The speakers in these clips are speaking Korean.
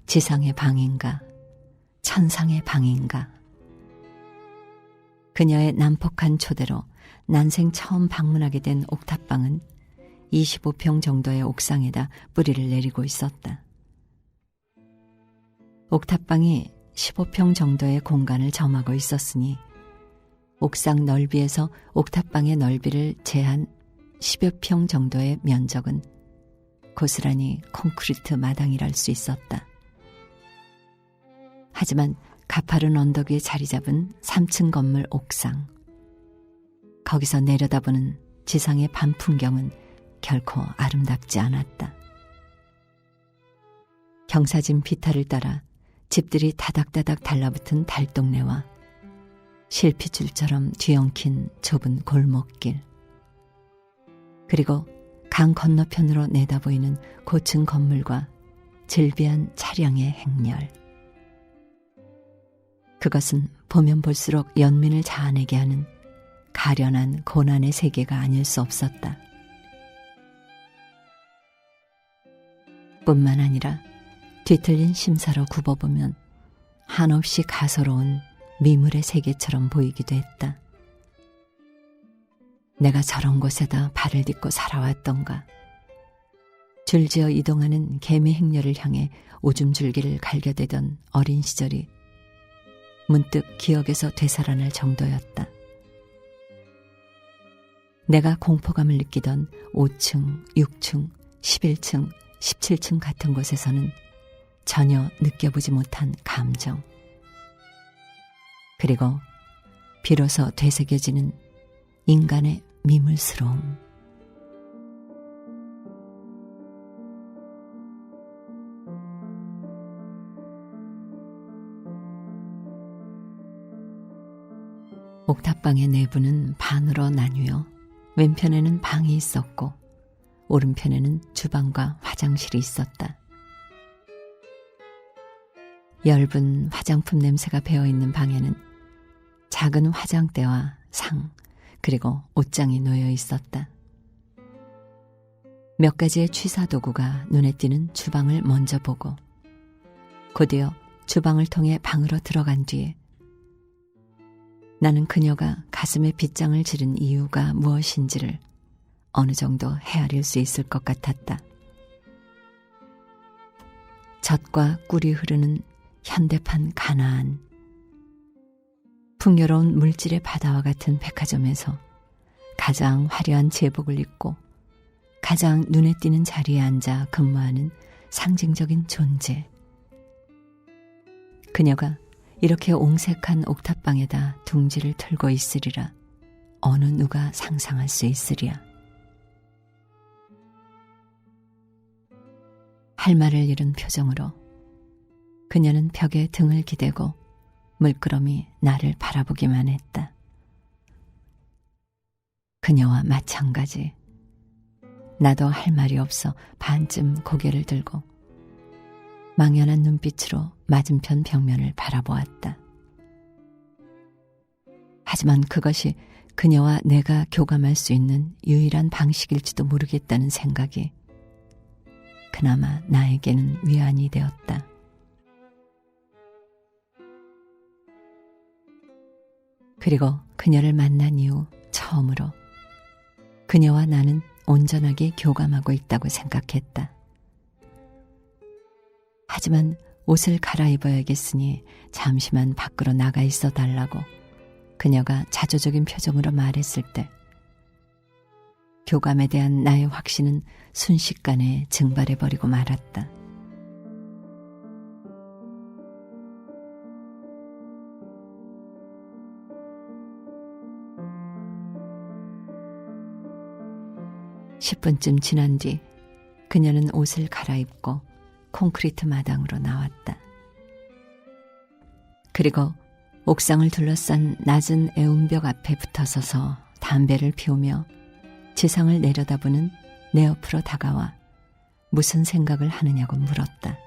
지상의 방인가 천상의 방인가. 그녀의 난폭한 초대로 난생 처음 방문하게 된 옥탑방은 25평 정도의 옥상에다 뿌리를 내리고 있었다. 옥탑방이 15평 정도의 공간을 점하고 있었으니 옥상 넓이에서 옥탑방의 넓이를 제한 10여 평 정도의 면적은 고스란히 콘크리트 마당이랄 수 있었다. 하지만 가파른 언덕 위에 자리 잡은 3층 건물 옥상, 거기서 내려다보는 지상의 밤 풍경은 결코 아름답지 않았다. 경사진 비탈을 따라 집들이 다닥다닥 달라붙은 달동네와 실핏줄처럼 뒤엉킨 좁은 골목길, 그리고 강 건너편으로 내다보이는 고층 건물과 즐비한 차량의 행렬. 그것은 보면 볼수록 연민을 자아내게 하는 가련한 고난의 세계가 아닐 수 없었다. 뿐만 아니라 뒤틀린 심사로 굽어보면 한없이 가소로운 미물의 세계처럼 보이기도 했다. 내가 저런 곳에다 발을 딛고 살아왔던가. 줄지어 이동하는 개미 행렬을 향해 오줌 줄기를 갈겨대던 어린 시절이 문득 기억에서 되살아날 정도였다. 내가 공포감을 느끼던 5층, 6층, 11층, 17층 같은 곳에서는 전혀 느껴보지 못한 감정, 그리고 비로소 되새겨지는 인간의 미물스러움. 옥탑방의 내부는 반으로 나뉘어 왼편에는 방이 있었고 오른편에는 주방과 화장실이 있었다. 엷은 화장품 냄새가 배어있는 방에는 작은 화장대와 상, 그리고 옷장이 놓여 있었다. 몇 가지의 취사도구가 눈에 띄는 주방을 먼저 보고 곧이어 주방을 통해 방으로 들어간 뒤에 나는 그녀가 가슴에 빗장을 지른 이유가 무엇인지를 어느 정도 헤아릴 수 있을 것 같았다. 젖과 꿀이 흐르는 현대판 가나안, 풍요로운 물질의 바다와 같은 백화점에서 가장 화려한 제복을 입고 가장 눈에 띄는 자리에 앉아 근무하는 상징적인 존재. 그녀가 이렇게 옹색한 옥탑방에다 둥지를 틀고 있으리라 어느 누가 상상할 수 있으랴. 할 말을 잃은 표정으로 그녀는 벽에 등을 기대고 물끄러미 나를 바라보기만 했다. 그녀와 마찬가지. 나도 할 말이 없어 반쯤 고개를 들고 망연한 눈빛으로 맞은편 벽면을 바라보았다. 하지만 그것이 그녀와 내가 교감할 수 있는 유일한 방식일지도 모르겠다는 생각이 그나마 나에게는 위안이 되었다. 그리고 그녀를 만난 이후 처음으로 그녀와 나는 온전하게 교감하고 있다고 생각했다. 하지만 옷을 갈아입어야겠으니 잠시만 밖으로 나가 있어 달라고 그녀가 자조적인 표정으로 말했을 때 교감에 대한 나의 확신은 순식간에 증발해버리고 말았다. (10분쯤) 지난 뒤 그녀는 옷을 갈아입고 콘크리트 마당으로 나왔다. 그리고 옥상을 둘러싼 낮은 애운벽 앞에 붙어서서 담배를 피우며 지상을 내려다보는 내 옆으로 다가와 무슨 생각을 하느냐고 물었다.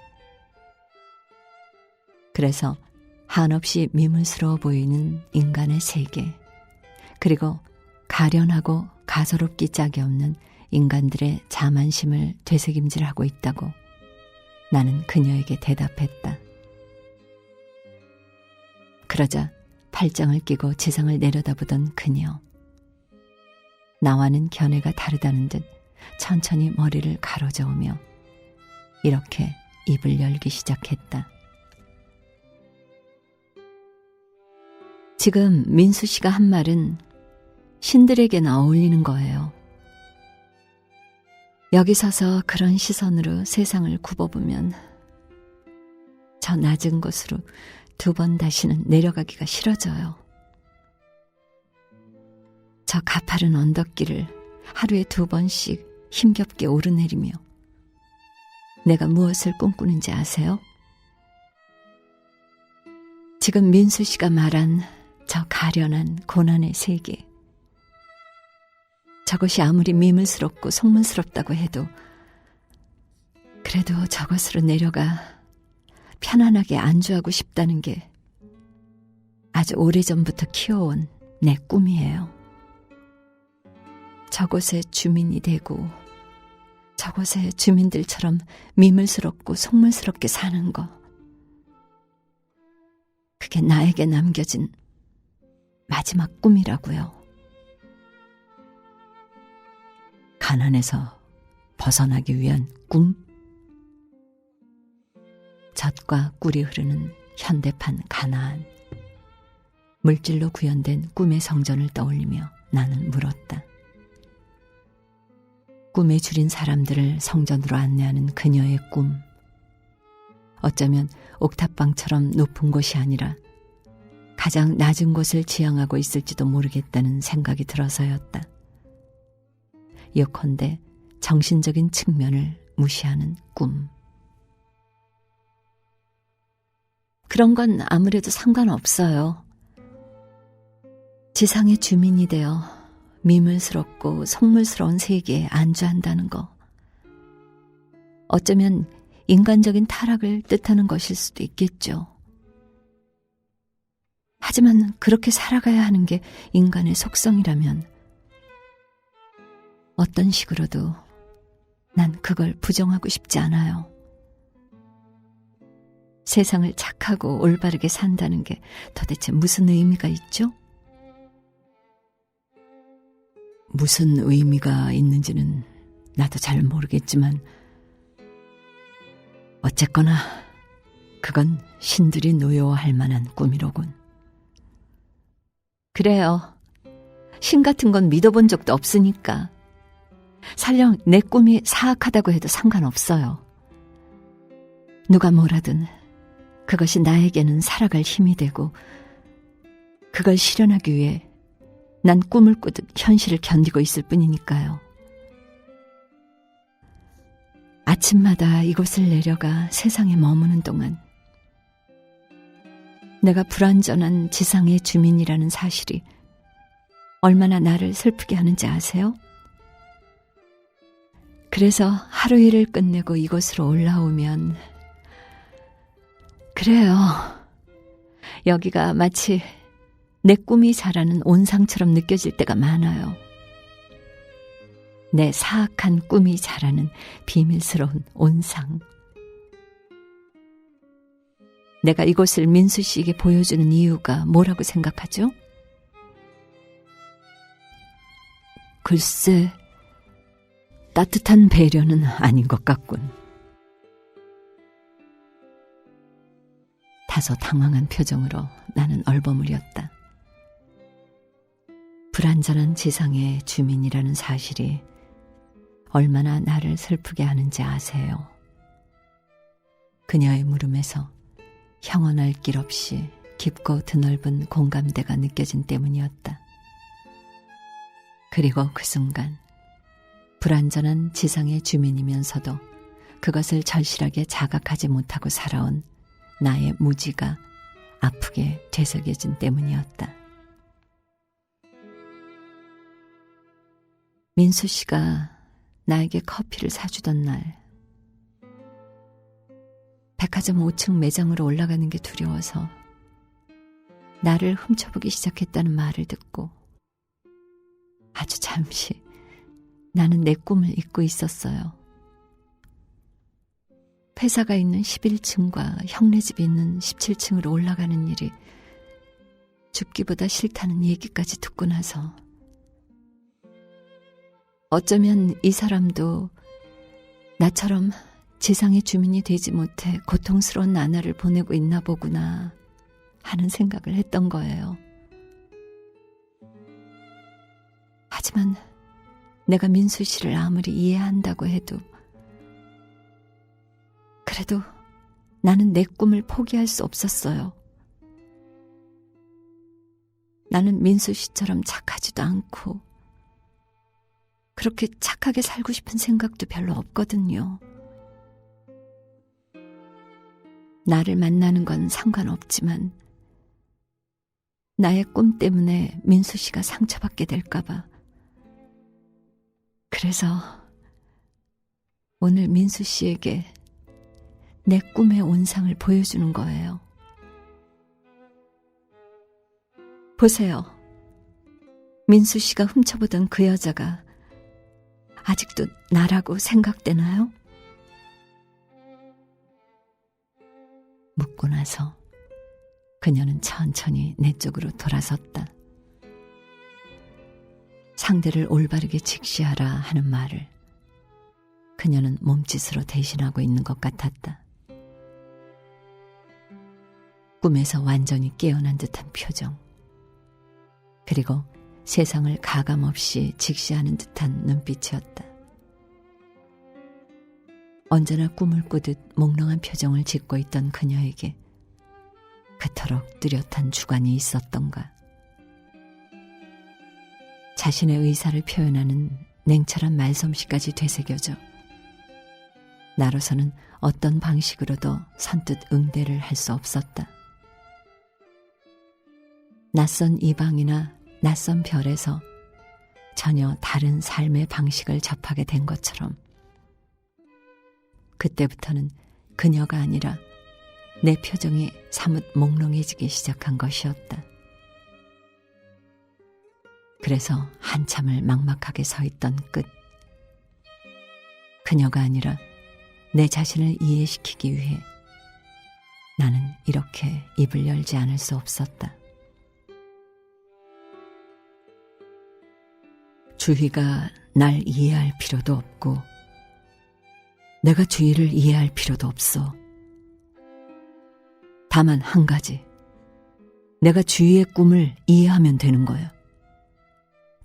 그래서 한없이 미문스러워 보이는 인간의 세계, 그리고 가련하고 가소롭기 짝이 없는 인간들의 자만심을 되새김질하고 있다고 나는 그녀에게 대답했다. 그러자 팔짱을 끼고 지상을 내려다보던 그녀. 나와는 견해가 다르다는 듯 천천히 머리를 가로저으며 이렇게 입을 열기 시작했다. 지금 민수 씨가 한 말은 신들에게나 어울리는 거예요. 여기 서서 그런 시선으로 세상을 굽어보면 저 낮은 곳으로 2번 다시는 내려가기가 싫어져요. 저 가파른 언덕길을 하루에 2번씩 힘겹게 오르내리며 내가 무엇을 꿈꾸는지 아세요? 지금 민수 씨가 말한 저 가련한 고난의 세계. 저것이 아무리 미물스럽고 속물스럽다고 해도 그래도 저것으로 내려가 편안하게 안주하고 싶다는 게 아주 오래전부터 키워온 내 꿈이에요. 저곳의 주민이 되고 저곳의 주민들처럼 미물스럽고 속물스럽게 사는 거. 그게 나에게 남겨진 마지막 꿈이라고요. 가난에서 벗어나기 위한 꿈? 젖과 꿀이 흐르는 현대판 가나안. 물질로 구현된 꿈의 성전을 떠올리며 나는 물었다. 꿈에 줄인 사람들을 성전으로 안내하는 그녀의 꿈. 어쩌면 옥탑방처럼 높은 곳이 아니라 가장 낮은 곳을 지향하고 있을지도 모르겠다는 생각이 들어서였다. 예컨대 정신적인 측면을 무시하는 꿈. 그런 건 아무래도 상관없어요. 지상의 주민이 되어 미물스럽고 속물스러운 세계에 안주한다는 거. 어쩌면 인간적인 타락을 뜻하는 것일 수도 있겠죠. 하지만 그렇게 살아가야 하는 게 인간의 속성이라면 어떤 식으로도 난 그걸 부정하고 싶지 않아요. 세상을 착하고 올바르게 산다는 게 도대체 무슨 의미가 있죠? 무슨 의미가 있는지는 나도 잘 모르겠지만 어쨌거나 그건 신들이 노여워할 만한 꿈이로군. 그래요. 신 같은 건 믿어본 적도 없으니까. 설령 내 꿈이 사악하다고 해도 상관없어요. 누가 뭐라든 그것이 나에게는 살아갈 힘이 되고 그걸 실현하기 위해 난 꿈을 꾸듯 현실을 견디고 있을 뿐이니까요. 아침마다 이곳을 내려가 세상에 머무는 동안 내가 불완전한 지상의 주민이라는 사실이 얼마나 나를 슬프게 하는지 아세요? 그래서 하루 일을 끝내고 이곳으로 올라오면 그래요. 여기가 마치 내 꿈이 자라는 온상처럼 느껴질 때가 많아요. 내 사악한 꿈이 자라는 비밀스러운 온상. 내가 이곳을 민수 씨에게 보여주는 이유가 뭐라고 생각하죠? 글쎄, 따뜻한 배려는 아닌 것 같군. 다소 당황한 표정으로 나는 얼버무렸다. 불완전한 지상의 주민이라는 사실이 얼마나 나를 슬프게 하는지 아세요? 그녀의 물음에서 형언할 길 없이 깊고 드넓은 공감대가 느껴진 때문이었다. 그리고 그 순간 불완전한 지상의 주민이면서도 그것을 절실하게 자각하지 못하고 살아온 나의 무지가 아프게 되새겨진 때문이었다. 민수 씨가 나에게 커피를 사주던 날, 백화점 5층 매장으로 올라가는 게 두려워서 나를 훔쳐보기 시작했다는 말을 듣고 아주 잠시 나는 내 꿈을 잊고 있었어요. 폐사가 있는 11층과 형네 집이 있는 17층으로 올라가는 일이 죽기보다 싫다는 얘기까지 듣고 나서 어쩌면 이 사람도 나처럼 지상의 주민이 되지 못해 고통스러운 나날을 보내고 있나 보구나 하는 생각을 했던 거예요. 하지만 내가 민수 씨를 아무리 이해한다고 해도 그래도 나는 내 꿈을 포기할 수 없었어요. 나는 민수 씨처럼 착하지도 않고 그렇게 착하게 살고 싶은 생각도 별로 없거든요. 나를 만나는 건 상관없지만 나의 꿈 때문에 민수 씨가 상처받게 될까 봐. 그래서 오늘 민수 씨에게 내 꿈의 온상을 보여주는 거예요. 보세요. 민수 씨가 훔쳐보던 그 여자가 아직도 나라고 생각되나요? 묻고 나서 그녀는 천천히 내 쪽으로 돌아섰다. 상대를 올바르게 직시하라 하는 말을 그녀는 몸짓으로 대신하고 있는 것 같았다. 꿈에서 완전히 깨어난 듯한 표정, 그리고 세상을 가감없이 직시하는 듯한 눈빛이었다. 언제나 꿈을 꾸듯 몽롱한 표정을 짓고 있던 그녀에게 그토록 뚜렷한 주관이 있었던가. 자신의 의사를 표현하는 냉철한 말솜씨까지 되새겨져 나로서는 어떤 방식으로도 선뜻 응대를 할 수 없었다. 낯선 이방이나 낯선 별에서 전혀 다른 삶의 방식을 접하게 된 것처럼 그때부터는 그녀가 아니라 내 표정이 사뭇 몽롱해지기 시작한 것이었다. 그래서 한참을 막막하게 서 있던 끝, 그녀가 아니라 내 자신을 이해시키기 위해 나는 이렇게 입을 열지 않을 수 없었다. 주희가 날 이해할 필요도 없고 내가 주희를 이해할 필요도 없어. 다만 한 가지, 내가 주희의 꿈을 이해하면 되는 거야.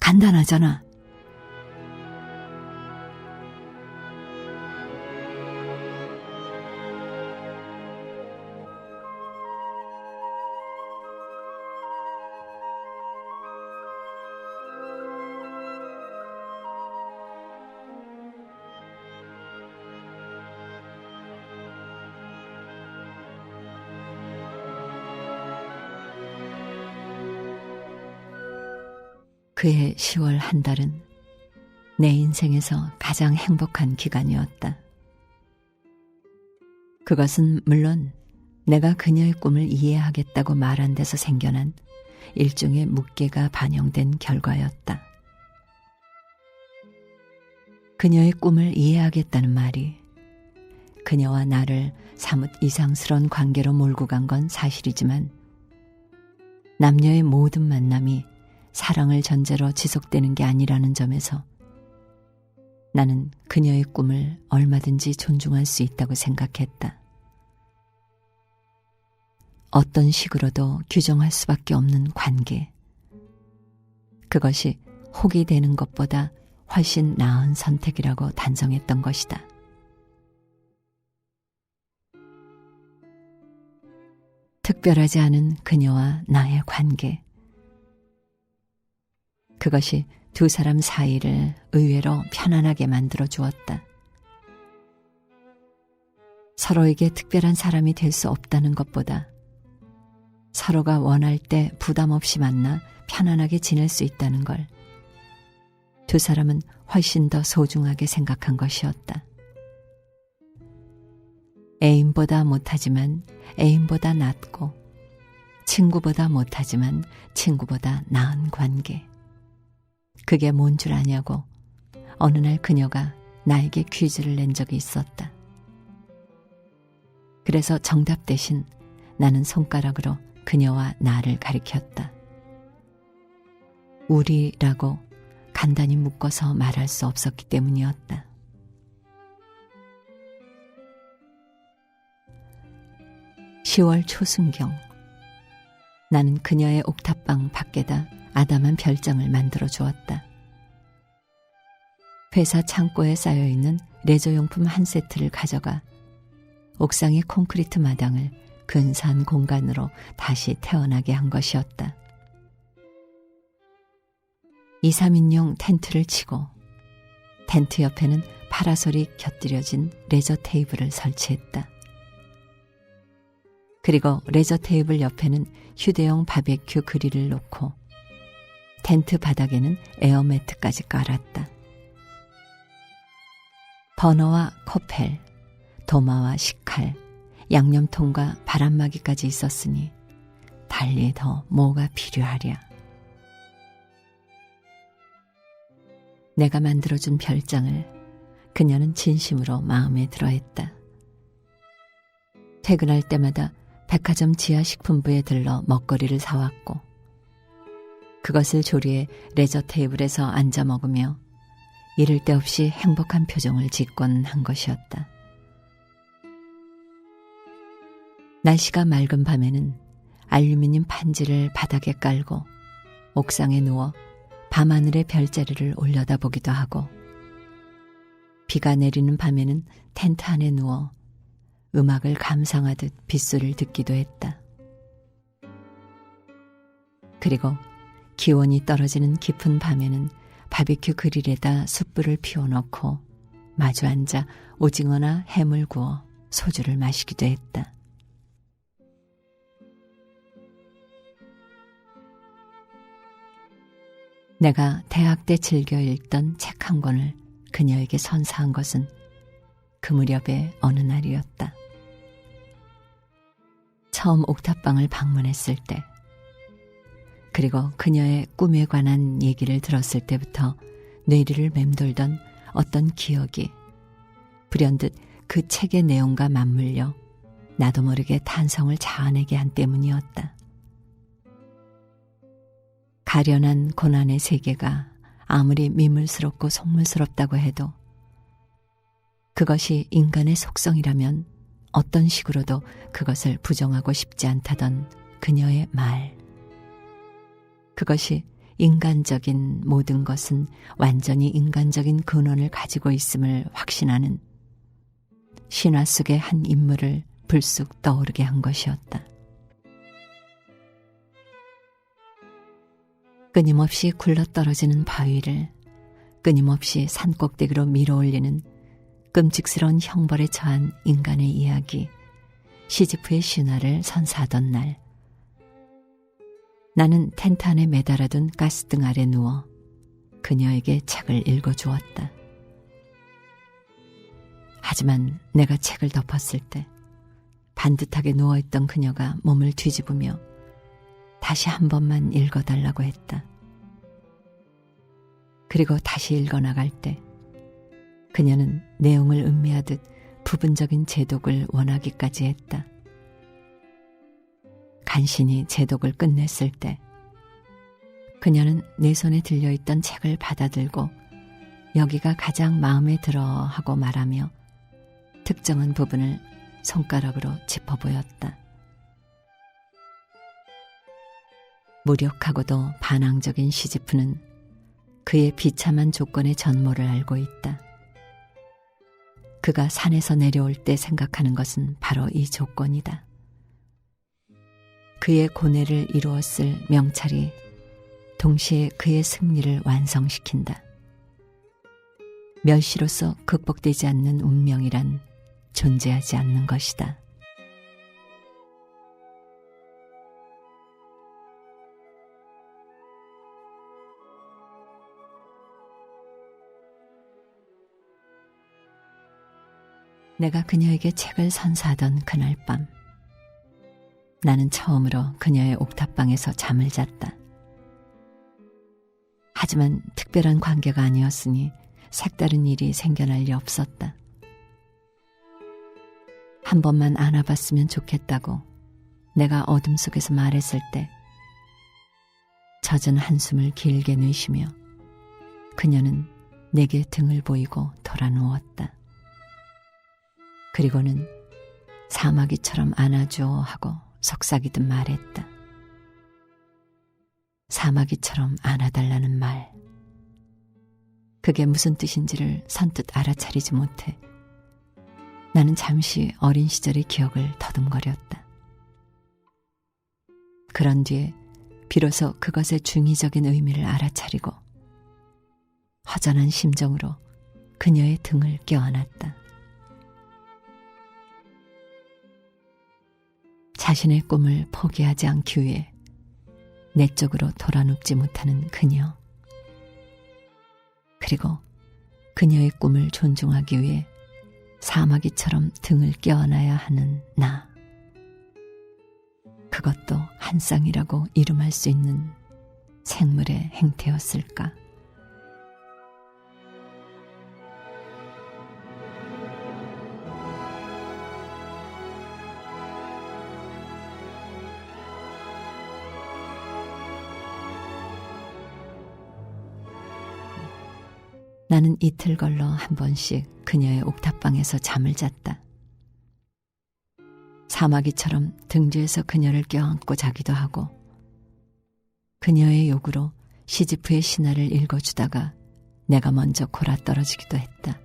간단하잖아. 그해 10월 한 달은 내 인생에서 가장 행복한 기간이었다. 그것은 물론 내가 그녀의 꿈을 이해하겠다고 말한 데서 생겨난 일종의 묵계가 반영된 결과였다. 그녀의 꿈을 이해하겠다는 말이 그녀와 나를 사뭇 이상스러운 관계로 몰고 간 건 사실이지만 남녀의 모든 만남이 사랑을 전제로 지속되는 게 아니라는 점에서 나는 그녀의 꿈을 얼마든지 존중할 수 있다고 생각했다. 어떤 식으로도 규정할 수밖에 없는 관계, 그것이 혹이 되는 것보다 훨씬 나은 선택이라고 단정했던 것이다. 특별하지 않은 그녀와 나의 관계, 그것이 두 사람 사이를 의외로 편안하게 만들어 주었다. 서로에게 특별한 사람이 될 수 없다는 것보다 서로가 원할 때 부담 없이 만나 편안하게 지낼 수 있다는 걸 두 사람은 훨씬 더 소중하게 생각한 것이었다. 애인보다 못하지만 애인보다 낫고 친구보다 못하지만 친구보다 나은 관계, 그게 뭔 줄 아냐고 어느 날 그녀가 나에게 퀴즈를 낸 적이 있었다. 그래서 정답 대신 나는 손가락으로 그녀와 나를 가리켰다. 우리라고 간단히 묶어서 말할 수 없었기 때문이었다. 10월 초순경, 나는 그녀의 옥탑방 밖에다 아담한 별장을 만들어 주었다. 회사 창고에 쌓여있는 레저용품 한 세트를 가져가 옥상의 콘크리트 마당을 근사한 공간으로 다시 태어나게 한 것이었다. 2, 3인용 텐트를 치고 텐트 옆에는 파라솔이 곁들여진 레저 테이블을 설치했다. 그리고 레저 테이블 옆에는 휴대용 바베큐 그릴을 놓고 텐트 바닥에는 에어매트까지 깔았다. 버너와 코펠, 도마와 식칼, 양념통과 바람막이까지 있었으니 달리 더 뭐가 필요하랴. 내가 만들어준 별장을 그녀는 진심으로 마음에 들어했다. 퇴근할 때마다 백화점 지하식품부에 들러 먹거리를 사왔고 그것을 조리해 레저 테이블에서 앉아 먹으며 이를 데 없이 행복한 표정을 짓곤 한 것이었다. 날씨가 맑은 밤에는 알루미늄 판지를 바닥에 깔고 옥상에 누워 밤하늘의 별자리를 올려다보기도 하고 비가 내리는 밤에는 텐트 안에 누워 음악을 감상하듯 빗소리를 듣기도 했다. 그리고 기온이 떨어지는 깊은 밤에는 바비큐 그릴에다 숯불을 피워놓고 마주 앉아 오징어나 햄을 구워 소주를 마시기도 했다. 내가 대학 때 즐겨 읽던 책 한 권을 그녀에게 선사한 것은 그 무렵의 어느 날이었다. 처음 옥탑방을 방문했을 때, 그리고 그녀의 꿈에 관한 얘기를 들었을 때부터 뇌리를 맴돌던 어떤 기억이 불현듯 그 책의 내용과 맞물려 나도 모르게 탄성을 자아내게 한 때문이었다. 가련한 고난의 세계가 아무리 미물스럽고 속물스럽다고 해도 그것이 인간의 속성이라면 어떤 식으로도 그것을 부정하고 싶지 않다던 그녀의 말. 그것이 인간적인 모든 것은 완전히 인간적인 근원을 가지고 있음을 확신하는 신화 속의 한 인물을 불쑥 떠오르게 한 것이었다. 끊임없이 굴러떨어지는 바위를 끊임없이 산꼭대기로 밀어올리는 끔찍스러운 형벌에 처한 인간의 이야기, 시지프의 신화를 선사하던 날, 나는 텐트 안에 매달아둔 가스등 아래 누워 그녀에게 책을 읽어주었다. 하지만 내가 책을 덮었을 때 반듯하게 누워있던 그녀가 몸을 뒤집으며 다시 한 번만 읽어달라고 했다. 그리고 다시 읽어나갈 때 그녀는 내용을 음미하듯 부분적인 제독을 원하기까지 했다. 간신히 제독을 끝냈을 때 그녀는 내 손에 들려있던 책을 받아들고 여기가 가장 마음에 들어 하고 말하며 특정한 부분을 손가락으로 짚어 보였다. 무력하고도 반항적인 시지프는 그의 비참한 조건의 전모를 알고 있다. 그가 산에서 내려올 때 생각하는 것은 바로 이 조건이다. 그의 고뇌를 이루었을 명찰이 동시에 그의 승리를 완성시킨다. 멸시로서 극복되지 않는 운명이란 존재하지 않는 것이다. 내가 그녀에게 책을 선사하던 그날 밤, 나는 처음으로 그녀의 옥탑방에서 잠을 잤다. 하지만 특별한 관계가 아니었으니 색다른 일이 생겨날 리 없었다. 한 번만 안아봤으면 좋겠다고 내가 어둠 속에서 말했을 때 젖은 한숨을 길게 내쉬며 그녀는 내게 등을 보이고 돌아 누웠다. 그리고는 사마귀처럼 안아줘 하고 속삭이듯 말했다. 사마귀처럼 안아달라는 말. 그게 무슨 뜻인지를 선뜻 알아차리지 못해 나는 잠시 어린 시절의 기억을 더듬거렸다. 그런 뒤에 비로소 그것의 중의적인 의미를 알아차리고 허전한 심정으로 그녀의 등을 껴안았다. 자신의 꿈을 포기하지 않기 위해 내 쪽으로 돌아눕지 못하는 그녀. 그리고 그녀의 꿈을 존중하기 위해 사마귀처럼 등을 껴안아야 하는 나. 그것도 한 쌍이라고 이름할 수 있는 생물의 행태였을까? 나는 이틀 걸러 한 번씩 그녀의 옥탑방에서 잠을 잤다. 사마귀처럼 등 뒤에서 그녀를 껴안고 자기도 하고 그녀의 요구로 시지프의 신화를 읽어주다가 내가 먼저 골아떨어지기도 했다.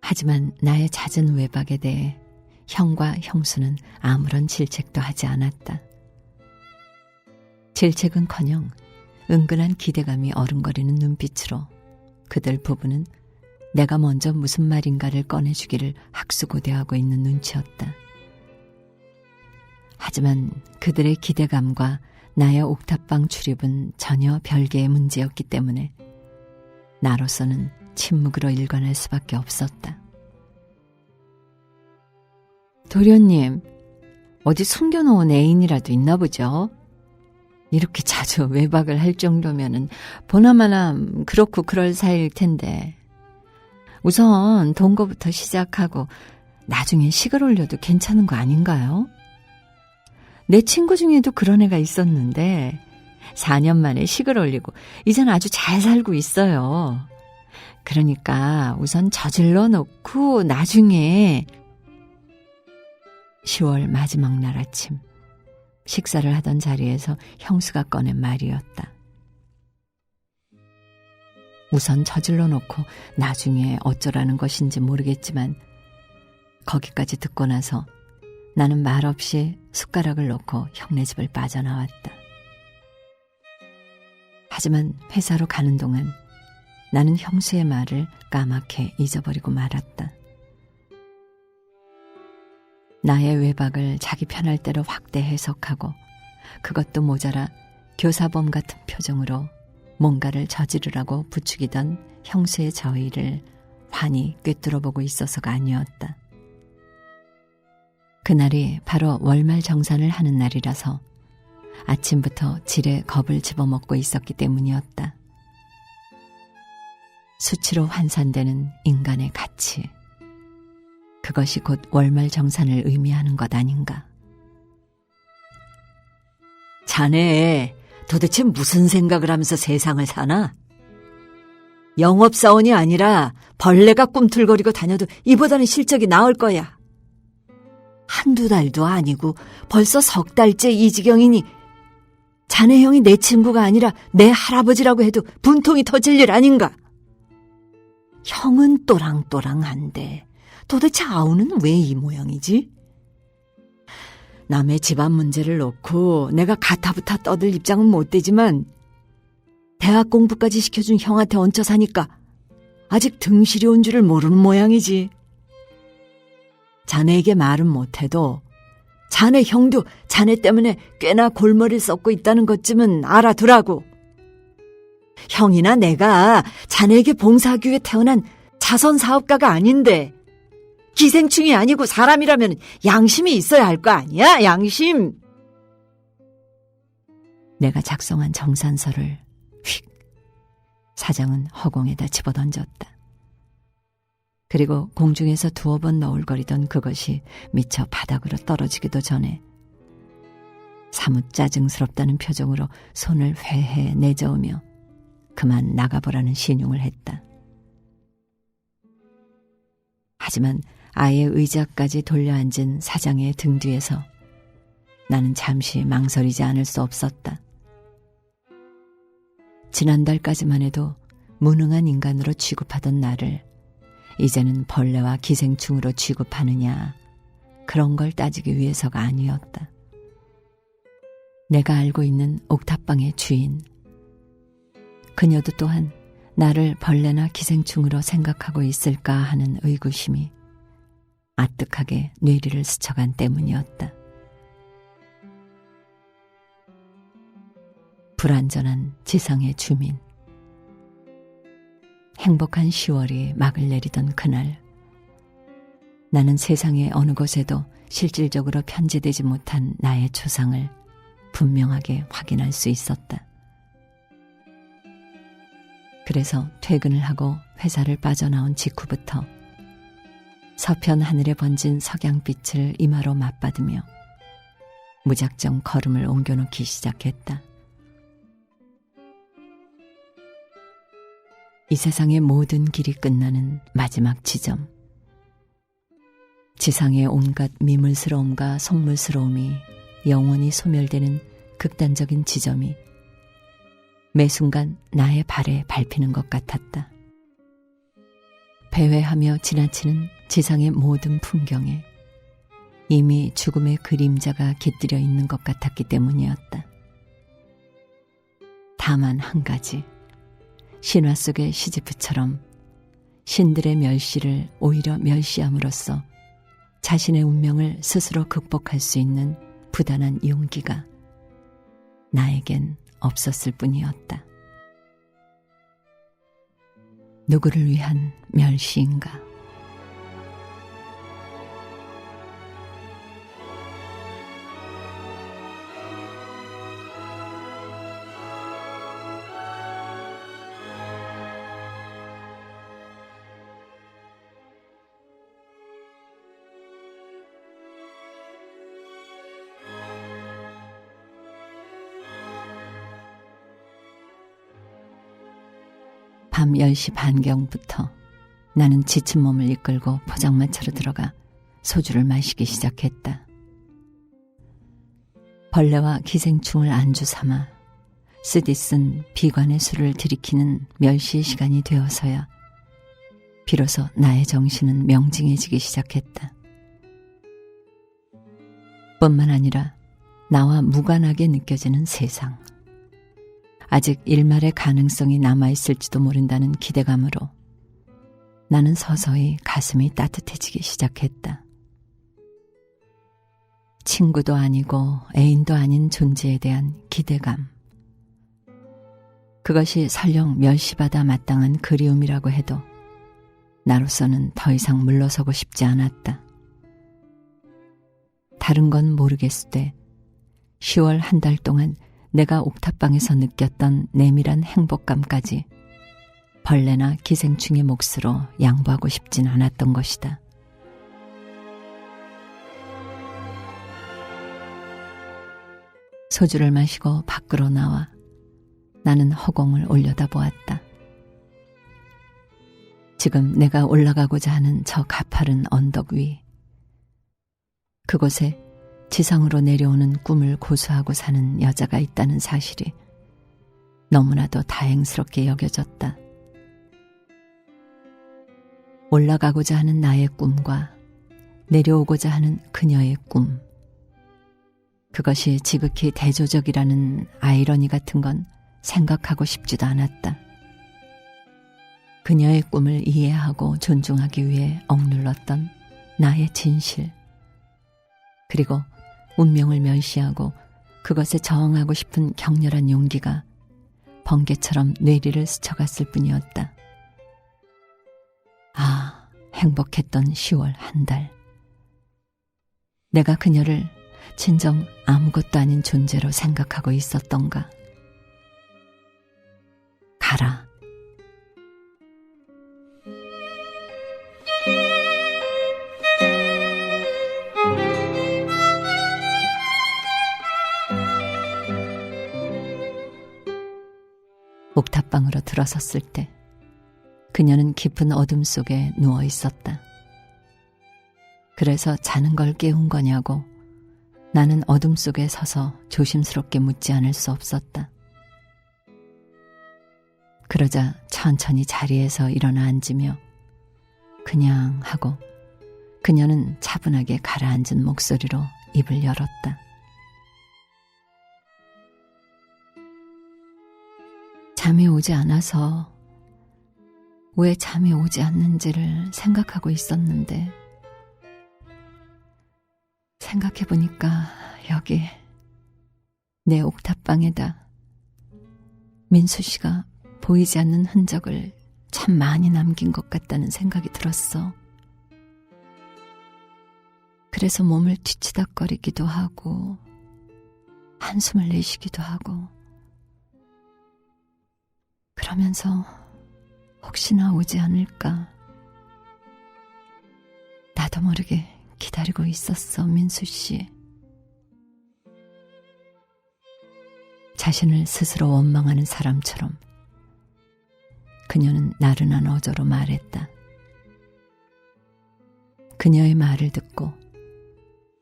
하지만 나의 잦은 외박에 대해 형과 형수는 아무런 질책도 하지 않았다. 질책은커녕 은근한 기대감이 어른거리는 눈빛으로 그들 부부는 내가 먼저 무슨 말인가를 꺼내주기를 학수고대하고 있는 눈치였다. 하지만 그들의 기대감과 나의 옥탑방 출입은 전혀 별개의 문제였기 때문에 나로서는 침묵으로 일관할 수밖에 없었다. 도련님, 어디 숨겨놓은 애인이라도 있나 보죠? 이렇게 자주 외박을 할 정도면은 보나마나 그렇고 그럴 사이일 텐데 우선 동거부터 시작하고 나중에 식을 올려도 괜찮은 거 아닌가요? 내 친구 중에도 그런 애가 있었는데 4년 만에 식을 올리고 이젠 아주 잘 살고 있어요. 그러니까 우선 저질러 놓고 나중에 10월 마지막 날 아침 식사를 하던 자리에서 형수가 꺼낸 말이었다. 우선 저질러 놓고 나중에 어쩌라는 것인지 모르겠지만 거기까지 듣고 나서 나는 말없이 숟가락을 놓고 형네 집을 빠져나왔다. 하지만 회사로 가는 동안 나는 형수의 말을 까맣게 잊어버리고 말았다. 나의 외박을 자기 편할 대로 확대 해석하고 그것도 모자라 교사범 같은 표정으로 뭔가를 저지르라고 부추기던 형수의 저의를 환히 꿰뚫어보고 있어서가 아니었다. 그날이 바로 월말 정산을 하는 날이라서 아침부터 질에 겁을 집어먹고 있었기 때문이었다. 수치로 환산되는 인간의 가치. 그것이 곧 월말 정산을 의미하는 것 아닌가. 자네 도대체 무슨 생각을 하면서 세상을 사나? 영업사원이 아니라 벌레가 꿈틀거리고 다녀도 이보다는 실적이 나을 거야. 한두 달도 아니고 벌써 3달째 이 지경이니 자네 형이 내 친구가 아니라 내 할아버지라고 해도 분통이 터질 일 아닌가? 형은 또랑또랑한데 도대체 아우는 왜 이 모양이지? 남의 집안 문제를 놓고 내가 가타부타 떠들 입장은 못 되지만 대학 공부까지 시켜준 형한테 얹혀 사니까 아직 등실이 온 줄을 모르는 모양이지. 자네에게 말은 못해도 자네 형도 자네 때문에 꽤나 골머리를 썩고 있다는 것쯤은 알아두라고. 형이나 내가 자네에게 봉사하기 위해 태어난 자선사업가가 아닌데 기생충이 아니고 사람이라면 양심이 있어야 할 거 아니야, 양심. 내가 작성한 정산서를 휙 사장은 허공에다 집어던졌다. 그리고 공중에서 두어 번 너울거리던 그것이 미쳐 바닥으로 떨어지기도 전에 사뭇 짜증스럽다는 표정으로 손을 회해 내저으며 그만 나가보라는 신용을 했다. 하지만 아예 의자까지 돌려앉은 사장의 등 뒤에서 나는 잠시 망설이지 않을 수 없었다. 지난달까지만 해도 무능한 인간으로 취급하던 나를 이제는 벌레와 기생충으로 취급하느냐, 그런 걸 따지기 위해서가 아니었다. 내가 알고 있는 옥탑방의 주인, 그녀도 또한 나를 벌레나 기생충으로 생각하고 있을까 하는 의구심이 아뜩하게 뇌리를 스쳐간 때문이었다. 불완전한 지상의 주민. 행복한 10월이 막을 내리던 그날, 나는 세상의 어느 곳에도 실질적으로 편제되지 못한 나의 초상을 분명하게 확인할 수 있었다. 그래서 퇴근을 하고 회사를 빠져나온 직후부터 서편 하늘에 번진 석양빛을 이마로 맞받으며 무작정 걸음을 옮겨놓기 시작했다. 이 세상의 모든 길이 끝나는 마지막 지점. 지상의 온갖 미물스러움과 속물스러움이 영원히 소멸되는 극단적인 지점이 매 순간 나의 발에 밟히는 것 같았다. 배회하며 지나치는 지상의 모든 풍경에 이미 죽음의 그림자가 깃들여 있는 것 같았기 때문이었다. 다만 한 가지, 신화 속의 시지프처럼 신들의 멸시를 오히려 멸시함으로써 자신의 운명을 스스로 극복할 수 있는 부단한 용기가 나에겐 없었을 뿐이었다. 누구를 위한 멸시인가? 밤 10시 반경부터 나는 지친 몸을 이끌고 포장마차로 들어가 소주를 마시기 시작했다. 벌레와 기생충을 안주 삼아 쓰디쓴 비관의 술을 들이키는 멸시의 시간이 되어서야 비로소 나의 정신은 명징해지기 시작했다. 뿐만 아니라 나와 무관하게 느껴지는 세상, 아직 일말의 가능성이 남아있을지도 모른다는 기대감으로 나는 서서히 가슴이 따뜻해지기 시작했다. 친구도 아니고 애인도 아닌 존재에 대한 기대감. 그것이 설령 멸시받아 마땅한 그리움이라고 해도 나로서는 더 이상 물러서고 싶지 않았다. 다른 건 모르겠으되 10월 한 달 동안 내가 옥탑방에서 느꼈던 내밀한 행복감까지 벌레나 기생충의 몫으로 양보하고 싶진 않았던 것이다. 소주를 마시고 밖으로 나와 나는 허공을 올려다보았다. 지금 내가 올라가고자 하는 저 가파른 언덕 위, 그곳에 지상으로 내려오는 꿈을 고수하고 사는 여자가 있다는 사실이 너무나도 다행스럽게 여겨졌다. 올라가고자 하는 나의 꿈과 내려오고자 하는 그녀의 꿈, 그것이 지극히 대조적이라는 아이러니 같은 건 생각하고 싶지도 않았다. 그녀의 꿈을 이해하고 존중하기 위해 억눌렀던 나의 진실, 그리고 운명을 멸시하고 그것에 저항하고 싶은 격렬한 용기가 번개처럼 뇌리를 스쳐갔을 뿐이었다. 아, 행복했던 10월 한 달. 내가 그녀를 진정 아무것도 아닌 존재로 생각하고 있었던가. 가라. 옥탑방으로 들어섰을 때 그녀는 깊은 어둠 속에 누워 있었다. 그래서 자는 걸 깨운 거냐고 나는 어둠 속에 서서 조심스럽게 묻지 않을 수 없었다. 그러자 천천히 자리에서 일어나 앉으며 그냥 하고 그녀는 차분하게 가라앉은 목소리로 입을 열었다. 잠이 오지 않아서 왜 잠이 오지 않는지를 생각하고 있었는데 생각해보니까 여기 내 옥탑방에다 민수 씨가 보이지 않는 흔적을 참 많이 남긴 것 같다는 생각이 들었어. 그래서 몸을 뒤치다거리기도 하고 한숨을 내쉬기도 하고 그러면서 혹시나 오지 않을까 나도 모르게 기다리고 있었어. 민수 씨. 자신을 스스로 원망하는 사람처럼 그녀는 나른한 어조로 말했다. 그녀의 말을 듣고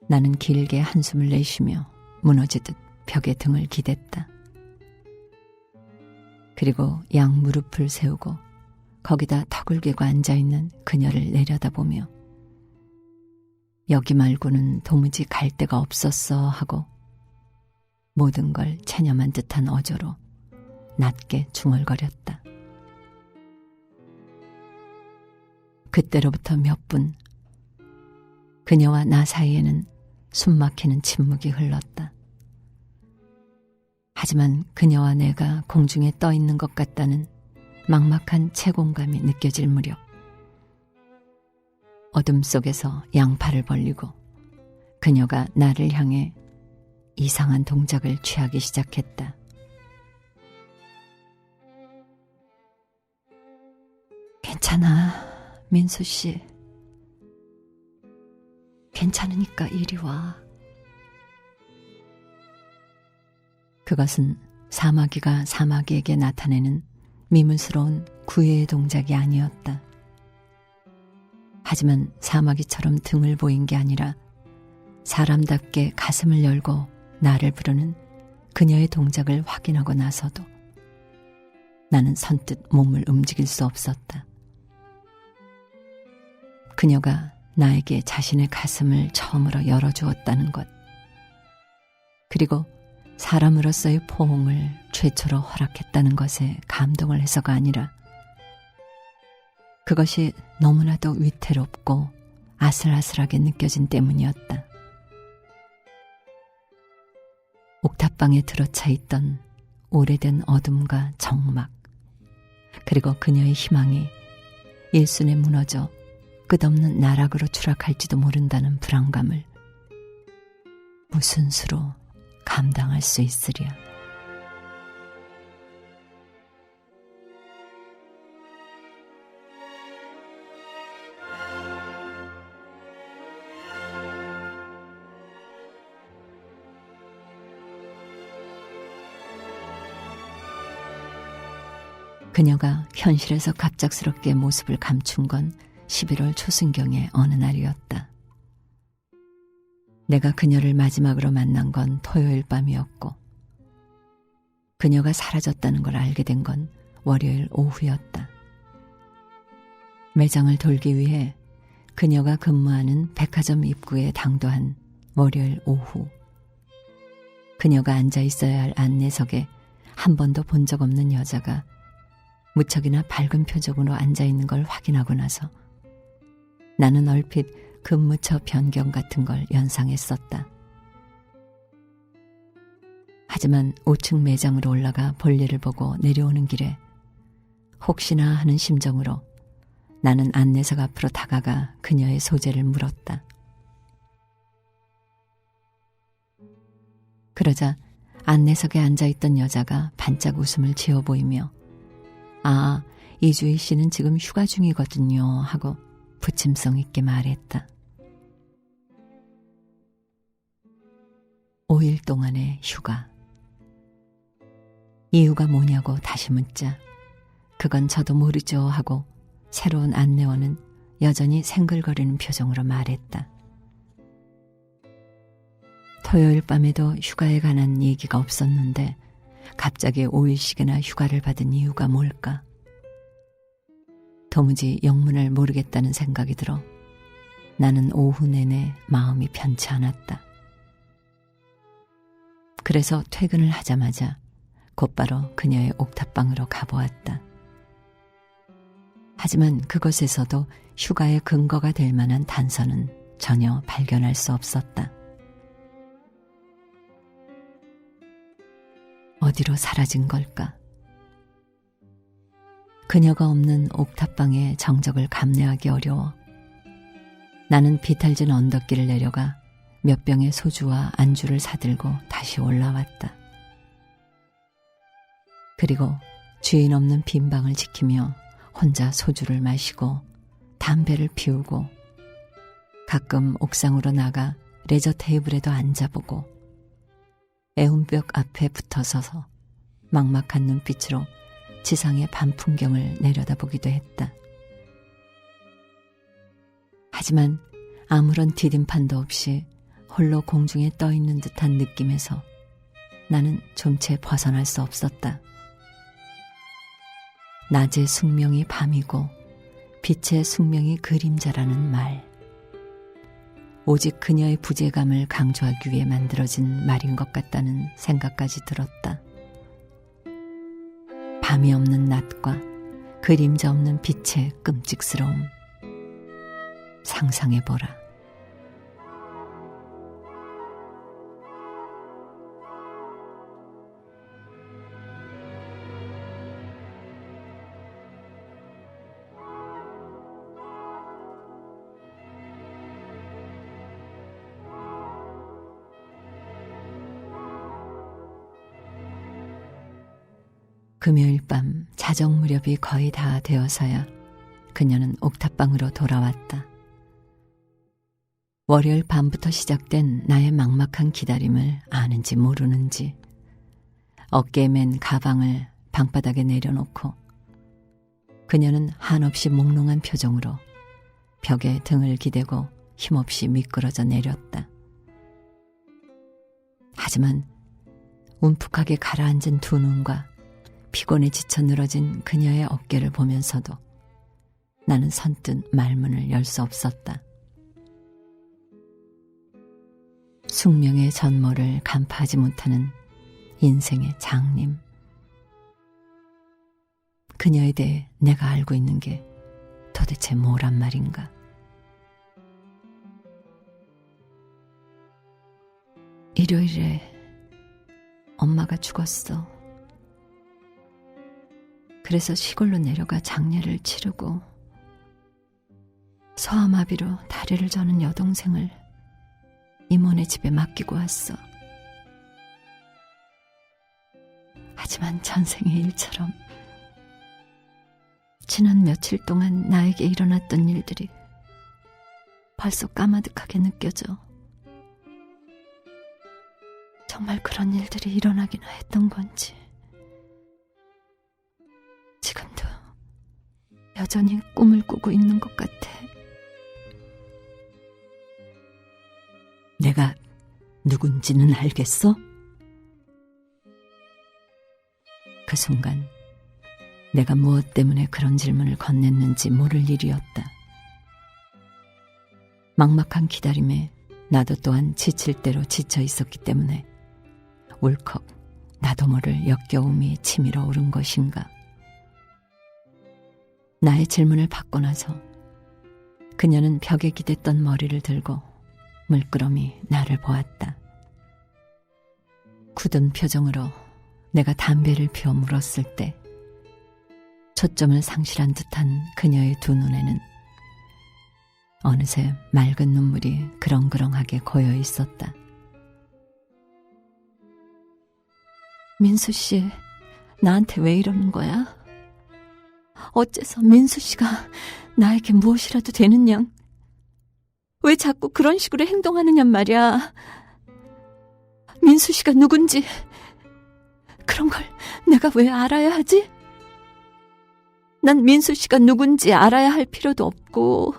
나는 길게 한숨을 내쉬며 무너지듯 벽에 등을 기댔다. 그리고 양 무릎을 세우고 거기다 턱을 괴고 앉아있는 그녀를 내려다보며 여기 말고는 도무지 갈 데가 없었어 하고 모든 걸 체념한 듯한 어조로 낮게 중얼거렸다. 그때로부터 몇 분 그녀와 나 사이에는 숨막히는 침묵이 흘렀다. 하지만 그녀와 내가 공중에 떠 있는 것 같다는 막막한 체공감이 느껴질 무렵 어둠 속에서 양팔을 벌리고 그녀가 나를 향해 이상한 동작을 취하기 시작했다. 괜찮아, 민수 씨. 괜찮으니까 이리 와. 그것은 사마귀가 사마귀에게 나타내는 미문스러운 구애의 동작이 아니었다. 하지만 사마귀처럼 등을 보인 게 아니라 사람답게 가슴을 열고 나를 부르는 그녀의 동작을 확인하고 나서도 나는 선뜻 몸을 움직일 수 없었다. 그녀가 나에게 자신의 가슴을 처음으로 열어주었다는 것, 그리고 사람으로서의 포옹을 최초로 허락했다는 것에 감동을 해서가 아니라 그것이 너무나도 위태롭고 아슬아슬하게 느껴진 때문이었다. 옥탑방에 들어차 있던 오래된 어둠과 적막, 그리고 그녀의 희망이 일순에 무너져 끝없는 나락으로 추락할지도 모른다는 불안감을 무슨 수로 감당할 수 있으랴. 그녀가 현실에서 갑작스럽게 모습을 감춘 건 11월 초순경의 어느 날이었다. 내가 그녀를 마지막으로 만난 건 토요일 밤이었고 그녀가 사라졌다는 걸 알게 된 건 월요일 오후였다. 매장을 돌기 위해 그녀가 근무하는 백화점 입구에 당도한 월요일 오후, 그녀가 앉아 있어야 할 안내석에 한 번도 본 적 없는 여자가 무척이나 밝은 표정으로 앉아있는 걸 확인하고 나서 나는 얼핏 근무처 변경 같은 걸 연상했었다. 하지만 5층 매장으로 올라가 볼일을 보고 내려오는 길에 혹시나 하는 심정으로 나는 안내석 앞으로 다가가 그녀의 소재를 물었다. 그러자 안내석에 앉아있던 여자가 반짝 웃음을 지어 보이며 아, 이주희 씨는 지금 휴가 중이거든요 하고 부침성 있게 말했다. 5일 동안의 휴가. 이유가 뭐냐고 다시 묻자 그건 저도 모르죠 하고 새로운 안내원은 여전히 생글거리는 표정으로 말했다. 토요일 밤에도 휴가에 관한 얘기가 없었는데 갑자기 5일씩이나 휴가를 받은 이유가 뭘까? 도무지 영문을 모르겠다는 생각이 들어 나는 오후 내내 마음이 편치 않았다. 그래서 퇴근을 하자마자 곧바로 그녀의 옥탑방으로 가보았다. 하지만 그곳에서도 휴가의 근거가 될 만한 단서는 전혀 발견할 수 없었다. 어디로 사라진 걸까? 그녀가 없는 옥탑방의 정적을 감내하기 어려워 나는 비탈진 언덕길을 내려가 몇 병의 소주와 안주를 사들고 다시 올라왔다. 그리고 주인 없는 빈 방을 지키며 혼자 소주를 마시고 담배를 피우고 가끔 옥상으로 나가 레저 테이블에도 앉아보고 애운벽 앞에 붙어서서 막막한 눈빛으로 지상의 밤 풍경을 내려다보기도 했다. 하지만 아무런 디딤판도 없이 홀로 공중에 떠있는 듯한 느낌에서 나는 좀채 벗어날 수 없었다. 낮의 숙명이 밤이고 빛의 숙명이 그림자라는 말. 오직 그녀의 부재감을 강조하기 위해 만들어진 말인 것 같다는 생각까지 들었다. 밤이 없는 낮과 그림자 없는 빛의 끔찍스러움. 상상해보라. 금요일 밤 자정 무렵이 거의 다 되어서야 그녀는 옥탑방으로 돌아왔다. 월요일 밤부터 시작된 나의 막막한 기다림을 아는지 모르는지 어깨에 맨 가방을 방바닥에 내려놓고 그녀는 한없이 몽롱한 표정으로 벽에 등을 기대고 힘없이 미끄러져 내렸다. 하지만 움푹하게 가라앉은 두 눈과 피곤에 지쳐 늘어진 그녀의 어깨를 보면서도 나는 선뜻 말문을 열 수 없었다. 숙명의 전모를 간파하지 못하는 인생의 장님. 그녀에 대해 내가 알고 있는 게 도대체 뭐란 말인가? 일요일에 엄마가 죽었어. 그래서 시골로 내려가 장례를 치르고 소아마비로 다리를 저는 여동생을 이모네 집에 맡기고 왔어. 하지만 전생의 일처럼 지난 며칠 동안 나에게 일어났던 일들이 벌써 까마득하게 느껴져. 정말 그런 일들이 일어나기나 했던 건지 지금도 여전히 꿈을 꾸고 있는 것 같아. 내가 누군지는 알겠어? 그 순간 내가 무엇 때문에 그런 질문을 건넸는지 모를 일이었다. 막막한 기다림에 나도 또한 지칠 대로 지쳐 있었기 때문에 울컥 나도 모를 역겨움이 치밀어 오른 것인가. 나의 질문을 받고 나서 그녀는 벽에 기댔던 머리를 들고 물끄러미 나를 보았다. 굳은 표정으로 내가 담배를 피워 물었을 때 초점을 상실한 듯한 그녀의 두 눈에는 어느새 맑은 눈물이 그렁그렁하게 고여 있었다. 민수 씨, 나한테 왜 이러는 거야? 어째서 민수 씨가 나에게 무엇이라도 되는 양? 왜 자꾸 그런 식으로 행동하느냔 말이야. 민수 씨가 누군지 그런 걸 내가 왜 알아야 하지? 난 민수 씨가 누군지 알아야 할 필요도 없고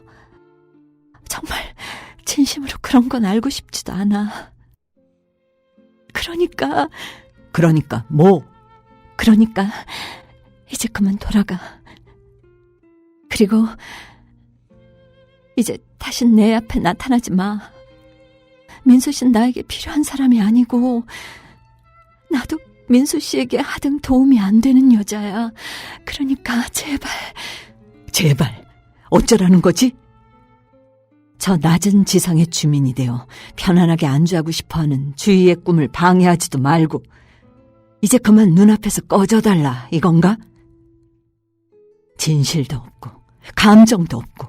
정말 진심으로 그런 건 알고 싶지도 않아. 그러니까 뭐? 그러니까 이제 그만 돌아가. 그리고 이제 다시 내 앞에 나타나지 마. 민수 씨는 나에게 필요한 사람이 아니고 나도 민수 씨에게 하등 도움이 안 되는 여자야. 그러니까 제발 어쩌라는 거지? 저 낮은 지상의 주민이 되어 편안하게 안주하고 싶어하는 주위의 꿈을 방해하지도 말고 이제 그만 눈앞에서 꺼져달라 이건가? 진실도 없고 감정도 없고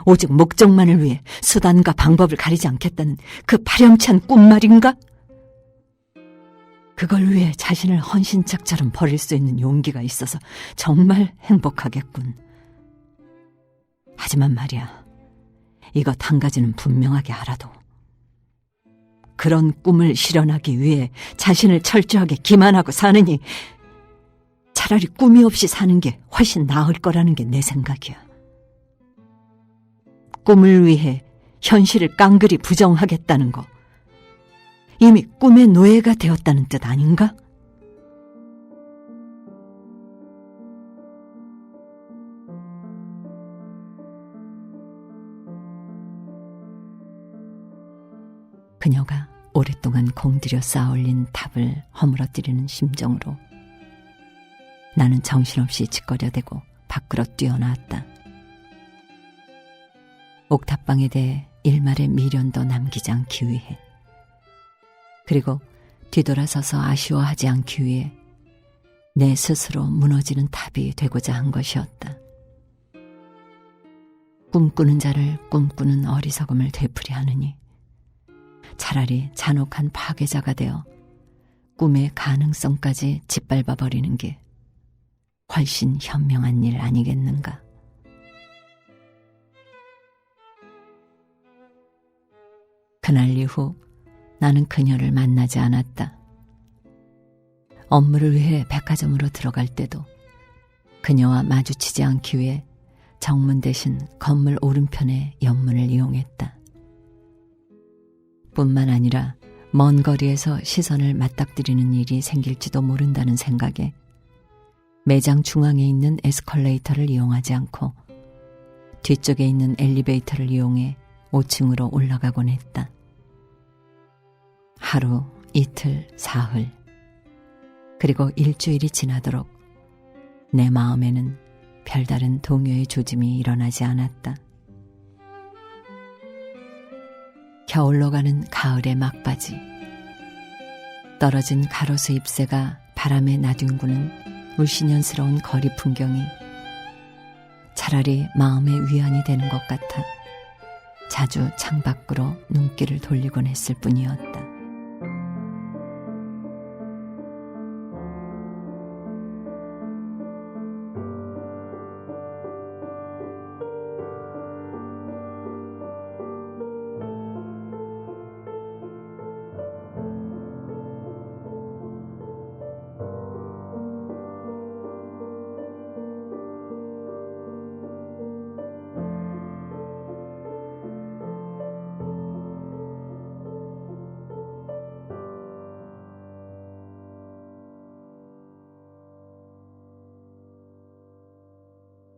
오직 목적만을 위해 수단과 방법을 가리지 않겠다는 그 파렴치한 꿈 말인가? 그걸 위해 자신을 헌신짝처럼 버릴 수 있는 용기가 있어서 정말 행복하겠군. 하지만 말이야, 이것 한 가지는 분명하게 알아도 그런 꿈을 실현하기 위해 자신을 철저하게 기만하고 사느니 차라리 꿈이 없이 사는 게 훨씬 나을 거라는 게 내 생각이야. 꿈을 위해 현실을 깡그리 부정하겠다는 거, 이미 꿈의 노예가 되었다는 뜻 아닌가? 그녀가 오랫동안 공들여 쌓아올린 탑을 허물어뜨리는 심정으로 나는 정신없이 짓거려대고 밖으로 뛰어나왔다. 옥탑방에 대해 일말의 미련도 남기지 않기 위해, 그리고 뒤돌아서서 아쉬워하지 않기 위해 내 스스로 무너지는 탑이 되고자 한 것이었다. 꿈꾸는 자를 꿈꾸는 어리석음을 되풀이하느니 차라리 잔혹한 파괴자가 되어 꿈의 가능성까지 짓밟아버리는 게 훨씬 현명한 일 아니겠는가. 그날 이후 나는 그녀를 만나지 않았다. 업무를 위해 백화점으로 들어갈 때도 그녀와 마주치지 않기 위해 정문 대신 건물 오른편의 옆문을 이용했다. 뿐만 아니라 먼 거리에서 시선을 맞닥뜨리는 일이 생길지도 모른다는 생각에 매장 중앙에 있는 에스컬레이터를 이용하지 않고 뒤쪽에 있는 엘리베이터를 이용해 5층으로 올라가곤 했다. 하루, 이틀, 사흘, 그리고 일주일이 지나도록 내 마음에는 별다른 동요의 조짐이 일어나지 않았다. 겨울로 가는 가을의 막바지, 떨어진 가로수 잎새가 바람에 나뒹구는 물씬연스러운 거리 풍경이 차라리 마음의 위안이 되는 것 같아 자주 창밖으로 눈길을 돌리곤 했을 뿐이었다.